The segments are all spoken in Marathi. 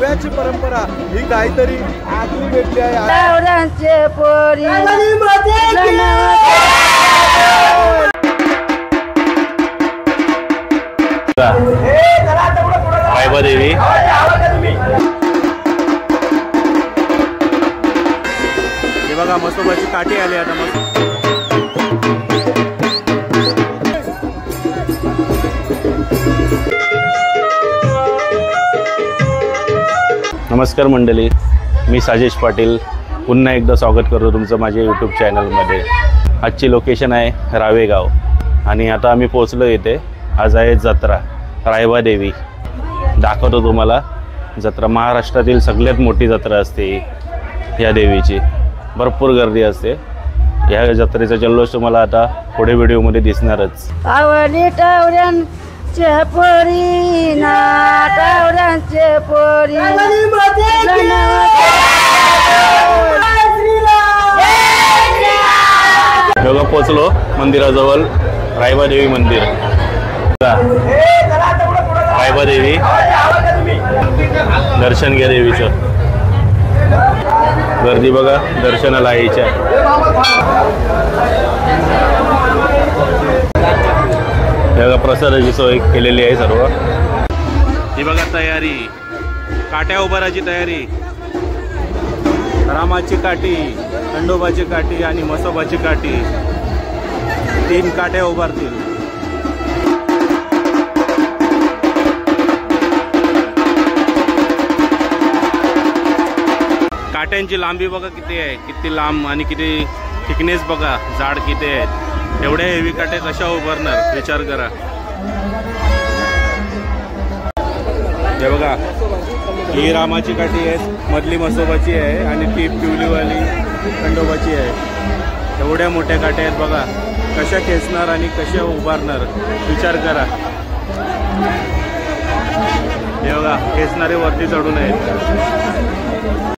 राव्याची परंपरा ही काहीतरी आगळी वेगळी आहे। रायबा देवी हे बघा मसोबाची काठी आली आता नमस्कार मंडळी, मी साजेश पाटील पुन्हा एकदा स्वागत करतो तुमचं माझ्या यूट्यूब चॅनलमध्ये। आजची लोकेशन आहे रावेगाव आणि आता आम्ही पोहोचलो येथे। आज आहे जत्रा रायबा देवी। दाखवतो तुम्हाला जत्रा। महाराष्ट्रातील सगळ्यात मोठी जत्रा असते या देवीची, भरपूर गर्दी असते। या जत्रेचा जल्लोष तुम्हाला आता पुढे व्हिडिओमध्ये दिसणारच। आवली टावऱ्यांचे पोरी ना टावऱ्यांचे पोरी बघा पोचलो मंदिराजवळ, रायबा देवी मंदिर। रायबा देवी दर्शन घ्या देवीचं। गर्दी बघा दर्शनाला यायच्या। बघा प्रसादाची सोय केलेली आहे सर्व। ही बघा तयारी, काट्या उभाराची तयारी। रामाची काठी, खंडोबाची काठी आणि मसोबाची काठी, 3 काट्या उभारतील। काट्यांची लांबी बघा किती आहे, किती लांब आणि किती थिकनेस बघा, जाड किती आहेत। एवढ्या हेवी काट्या कशा उभारणार विचार करा। हे बघा ही रामाची काठी आहे, मधली मसोबाची आहे आणि ती पिवलीवाली खंडोबाची आहे। एवढ्या मोठ्या काट्या आहेत बघा, कशा खेचणार आणि कशा उभारणार विचार करा। हे बघा खेचणारे वरती चढून आहेत।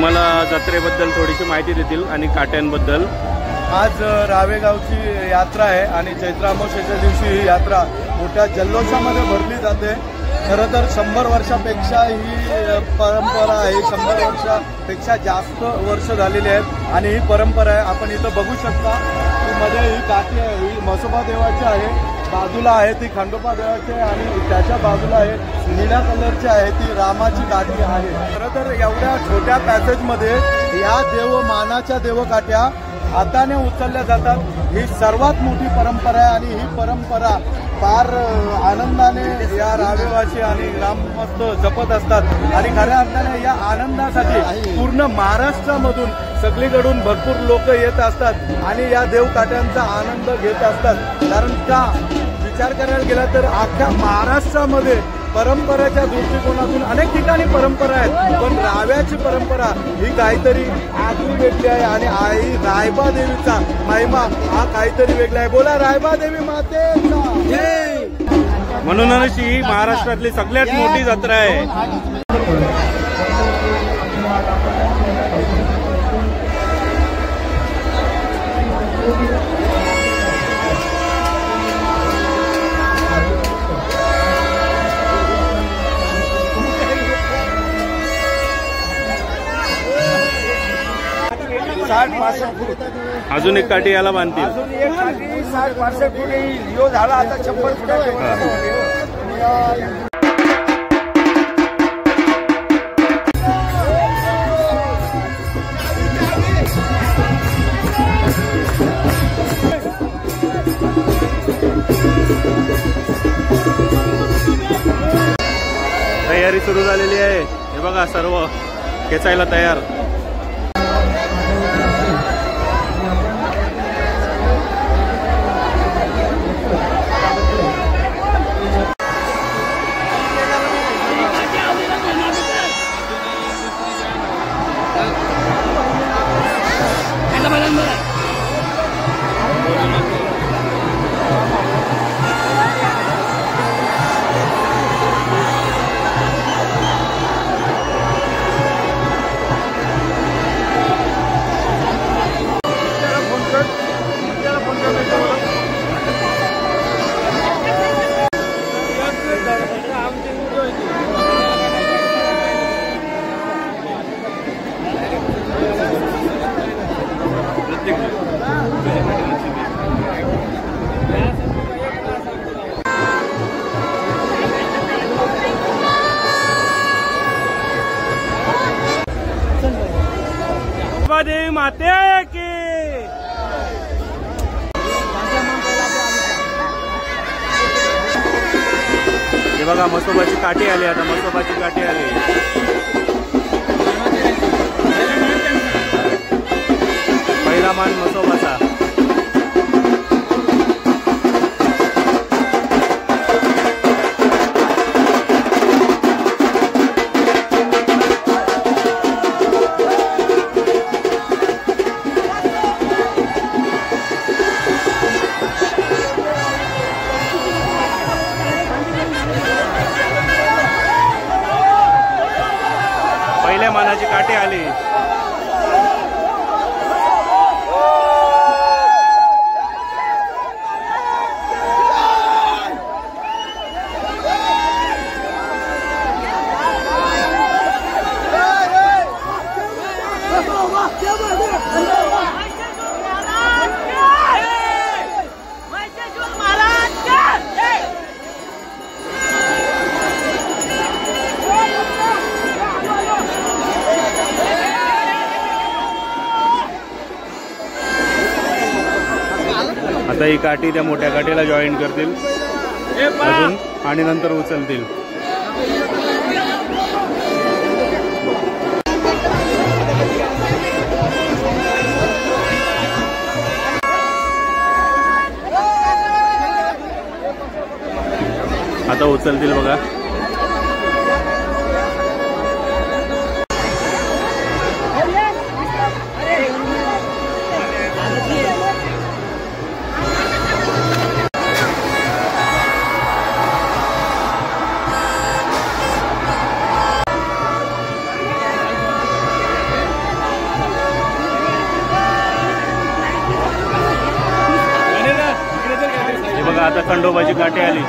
मला जत्रेबद्दल थोडीशी माहिती देतील आणि काट्यांबद्दल। आज रावेगावची यात्रा आहे आणि चैत्र अमावस्येच्या दिवशी ही यात्रा मोठ्या जल्लोषामध्ये भरली जाते। खरं तर 100 वर्षापेक्षा ही परंपरा आहे, 100 वर्षापेक्षा जास्त वर्ष झालेली आहेत आणि ही परंपरा आहे। आपण इथं बघू शकता की मध्ये ही काठी आहे, ही मसोबा देवाची आहे, बाजूला आहे ती खंडोबा देवाची आहे आणि त्याच्या बाजूला आहे निळ्या कलरची आहे ती रामाची काठी आहे। खरं तर एवढ्या छोट्या पॅसेजमध्ये या देवमानाच्या देवकाठ्या हाताने उचलल्या जातात। ही सर्वात मोठी परंपरा आहे आणि ही परंपरा फार आनंदाने या रावेवासी आणि ग्रामस्थ जपत असतात आणि खऱ्या अर्थाने या आनंदासाठी पूर्ण महाराष्ट्रामधून सगळीकडून भरपूर लोक येत असतात आणि या देवकाठ्यांचा आनंद घेत असतात। कारण का विचार करायला गेला तर अख्ख्या महाराष्ट्रामध्ये परंपरेच्या दृष्टिकोनातून अनेक ठिकाणी परंपरा आहेत, पण राव्याची परंपरा ही काहीतरी आगळी वेगळी आहे आणि आई रायबा देवीचा महिमा हा काहीतरी वेगळा आहे। बोला रायबा देवी मातेचा जय। म्हणूनच ही महाराष्ट्रातली सगळ्यात मोठी जत्रा आहे। अजून एक काठी याला बांधतील। अजून एक काठी 60-65 फूट येईल, यो झाला आता 100 फूट। तयारी सुरू झालेली आहे। हे बघा सर्व खेचायला तयार। माते की हे बघा म्हसोबाची काठी आली. आता म्हसोबाची काठी आली. पहिला मान म्हसोबाचा. पहिल्या मानाची काठी आली. आता ही काठी त्या मोठ्या काठीला जॉईन करतील अजून आणि नंतर उचलतील. आता उचलतील बघा. बघा आता खंडोबाची काठी आली.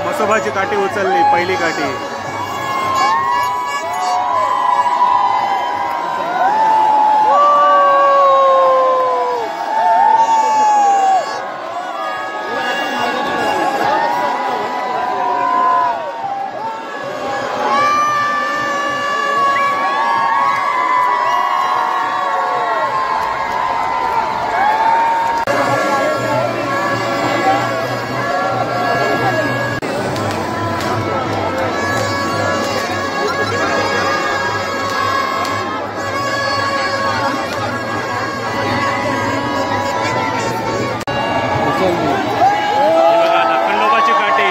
म्हसोबाची काठी उचलली. पहिली काठी. खंडोबाची काठी.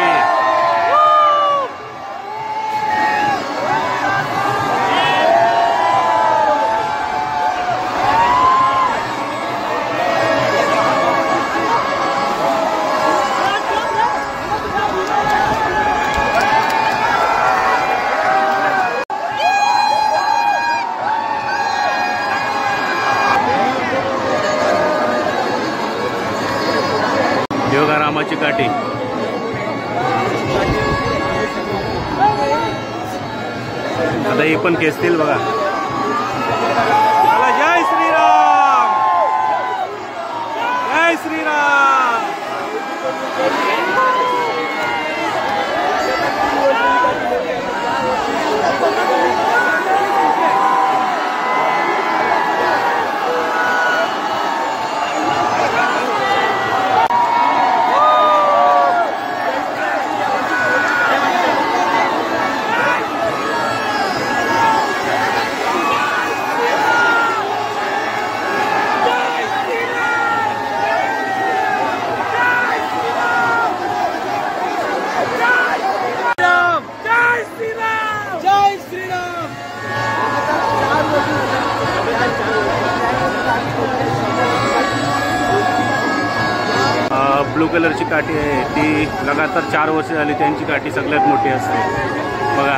देवगारामाची काठी. आता ही पण खेचतील बघा. जय श्रीराम. जय श्रीराम. ब्लू कलरची काठी आहे ती लगातार 4 वर्ष झाली. त्यांची काठी सगळ्यात मोठी असते बघा.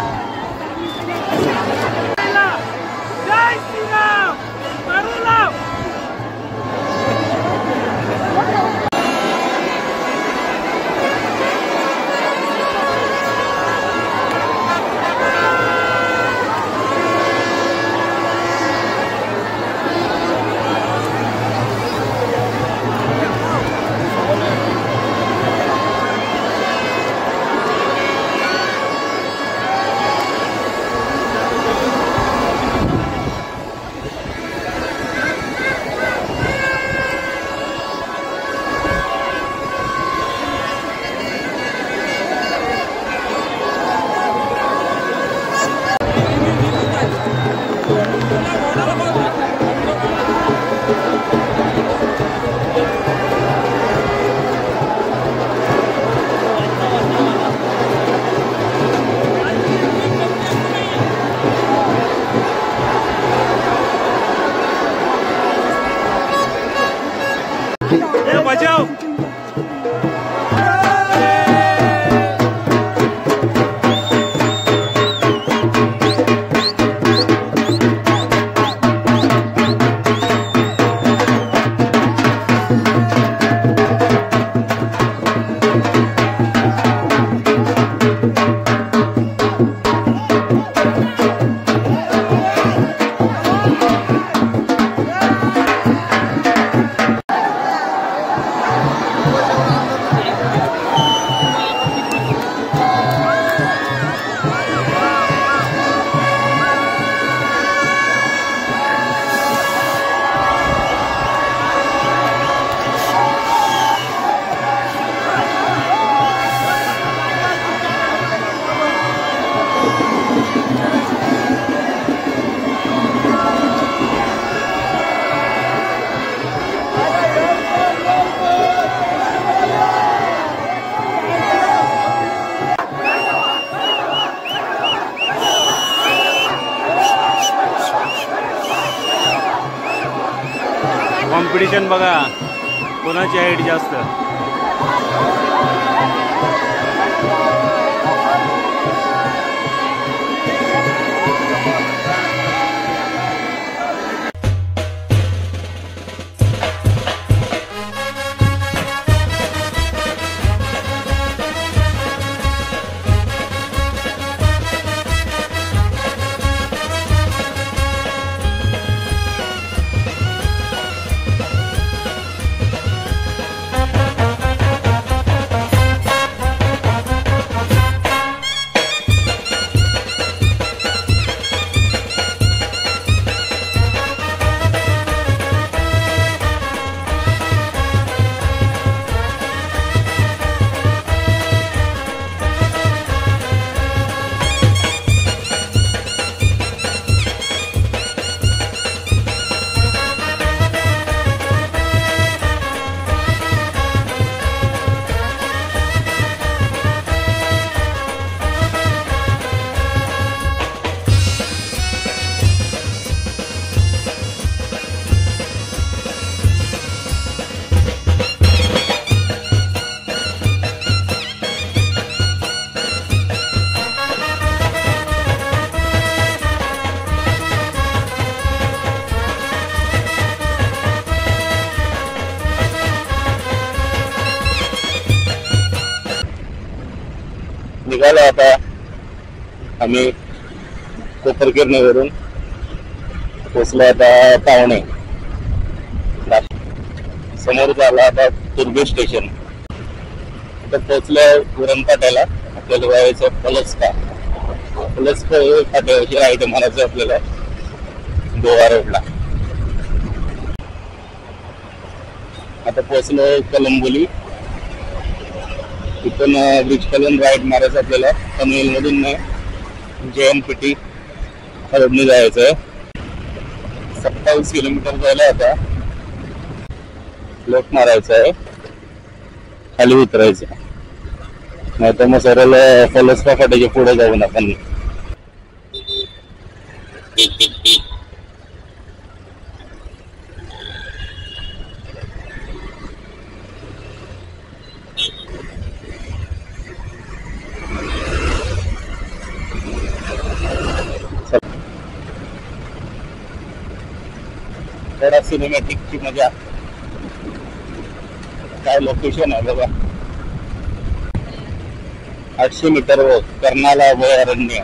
बजाव. कॉम्पिटिशन बघा, कोणाची हाईट जास्त. निघालो आता आम्ही कोपरगिरणीवरून. पोचलो आता पावणे. समोर झाला आता तुर्बे स्टेशन. तर पोचलं उरण फाट्याला. आपल्याला जायचं पलसका. पलसका हे फाट्यावरची राईट मारायचं आपल्याला गोवा रोडला. आता पोचलो कलंबोली. इथून ब्रिज खालून राईट मारायचं आपल्याला. पनवेलमधून JNPT रोडने जायचं. 27 किलोमीटर जायला आता लेफ्ट मारायचं आहे. खाली उतरायचं, नाही तर मग सरळ पलसका फाट्याच्या पुढे जाऊन आपण. थोडा सिनेमॅटिकची मजा. काय लोकेशन आहे बघा. 800 मीटर वर कर्नाला अभयारण्य.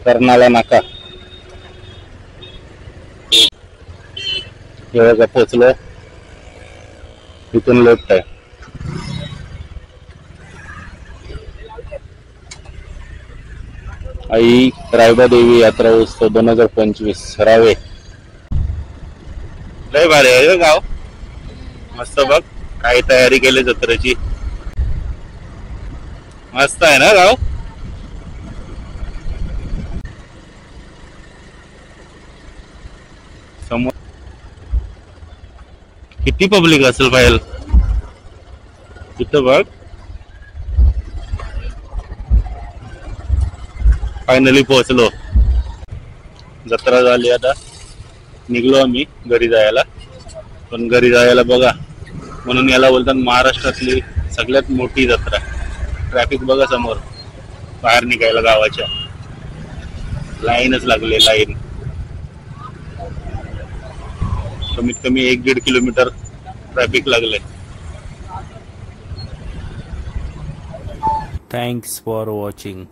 कर्नाला नाका हे पोचलो. इथून लेफ्ट आहे. आई रायबादेवी यात्रा उत्सव 2025 रावे. लय भारी आहे गाव. मस्त बघ काय तयारी केली जत्रेची. मस्त आहे ना गाव. समोर किती पब्लिक असेल पाहिजे तिथं बघ. फायनली पोहोचलो. जत्रा झाली, आता निघलो आम्ही घरी जायला. पण घरी जायला बघा, म्हणून याला बोलतात महाराष्ट्रातली सगळ्यात मोठी जत्रा. ट्रॅफिक बघा समोर, बाहेर निघायला गावाच्या लाईनच लागले. लाईन कमीत कमी 1-1.5 किलोमीटर ट्रॅफिक लागले. Thanks for watching.